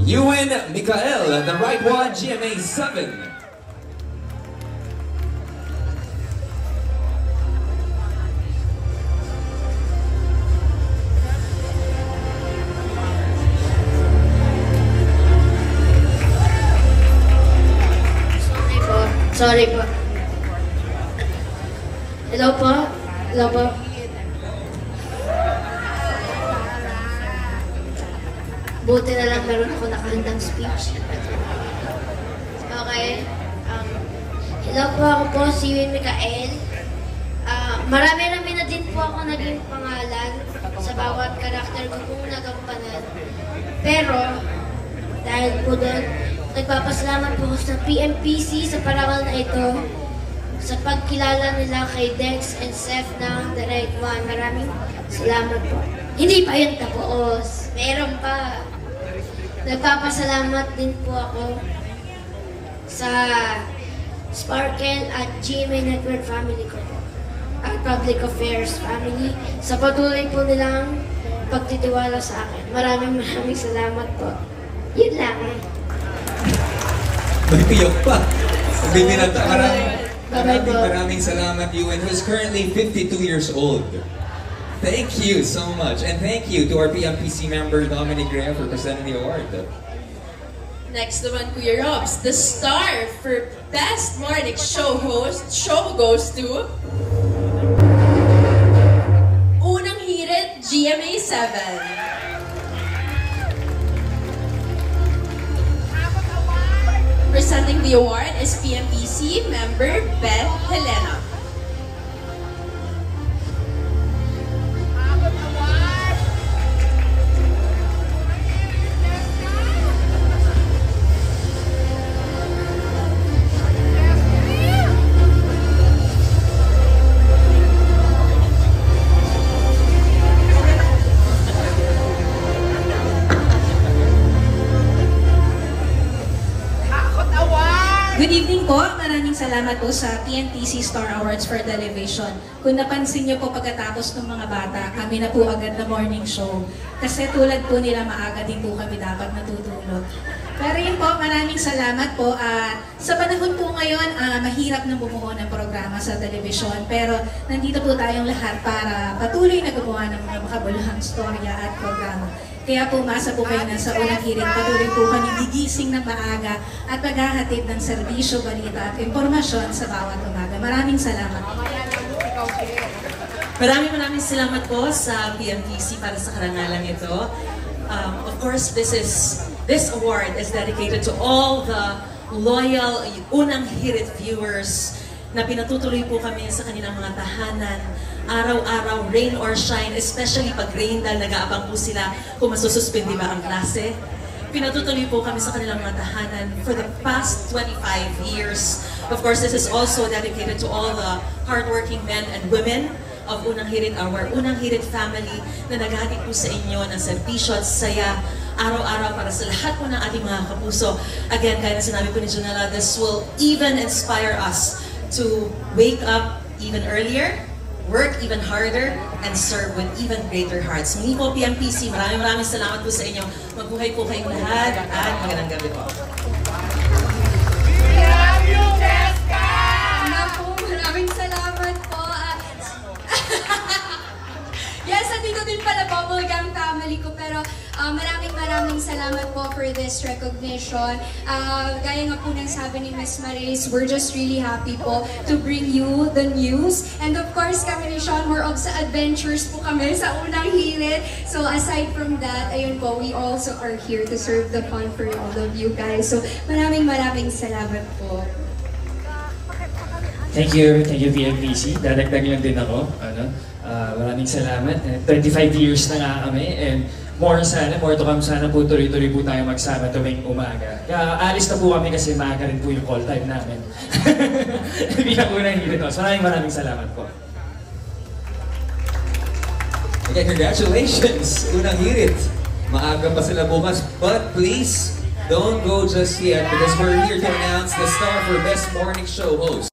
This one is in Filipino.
Ewan Mikael, the right one, GMA 7. Sorry po. Hello po. Hello po. Buti na lang meron ako nakahandang speech. Okay. Hello po, ako po si Ewan Mikael. Marami na din po ako naging pangalan sa bawat karakter ko kung nagampanan. Pero, dahil po doon, nagpapasalamat po sa PMPC sa parangal na ito sa pagkilala nila kay Dex and Seth ng The Right One. Maraming salamat po. Hindi pa yun tapos. Meron pa. Nagpapasalamat din po ako sa Sparkle at GMA Network family ko po. At Public Affairs family sa patuloy po nilang pagtitiwala sa akin. Maraming salamat po. Yun lang. Magtiyok pa. Maraming salamat, Ewan, who's currently 52 years old. Thank you so much. And thank you to our PMPC member, Dominic Graham, for presenting the award. Next naman, Kuya Robs, the star for Best Morning Show Host. Show goes to Unang Hirit, GMA 7. Presenting the award is PMPC member Beth Helena. Good evening po. Maraming salamat po sa PNPC Star Awards for Television. Kung napansin niyo po pagkatapos ng mga bata, kami na po agad na morning show. Kasi tulad po nila, maaga din po kami dapat natutulog. Pero yun po, maraming salamat po. Sa panahon po ngayon, mahirap na bumuo ng programa sa television. Pero nandito po tayong lahat para patuloy na gumawa ng mga makabuluhang storya at programa. Kaya pumasa po kayo na sa unang hirit, patuloy po kami gigising ng maaga at maghahatid ng serbisyo, balita at impormasyon sa bawat umaga. Maraming salamat. Maraming salamat po sa PMPC para sa karangalan ito. Of course, this award is dedicated to all the loyal Unang Hirit viewers na pinatutuloy po kami sa kanilang mga tahanan. Araw-araw, rain or shine, especially pag rain dahil nag-aabang po sila kung masususpindi ba ang klase. Pinatutuloy po kami sa kanilang mga tahanan for the past 25 years. Of course, this is also dedicated to all the hardworking men and women of Unang Hirit, our Unang Hirit family na naghahatid po sa inyo ng serbisyo at saya araw-araw para sa lahat po ng ating mga kapuso. Again, kaya na sinabi po ni Junella, this will even inspire us to wake up even earlier, work even harder, and serve with even greater hearts. Muli po, PMPC, maraming salamat po sa inyo. Magbuhay po kayong lahat at magandang gabi po. Maraming salamat po. Yes, nandito din pala Bubblegum family ko, pero maraming salamat po for this recognition. Gaya nga po ng sabi ni Ms. Maris, we're just really happy po to bring you the news. And of course, kami ni Sean, more of sa adventures po kami sa Unang Hirit. So aside from that, ayun po, we also are here to serve the fun for all of you guys. So maraming salamat po. Thank you PMPC. Dadagdag lang din ako. Maraming salamat. 25 years na nga kami and more to come sana po tuloy-tuloy po tayo magsama tuwing umaga. Kaya alis na po kami kasi maaga rin po yung call time namin. Bilang Unang Hirit. Maraming salamat po. Again, congratulations, Unang Hirit. Maaga pa sila bukas, but please don't go just yet because we're here to announce the star for Best Morning Show Host.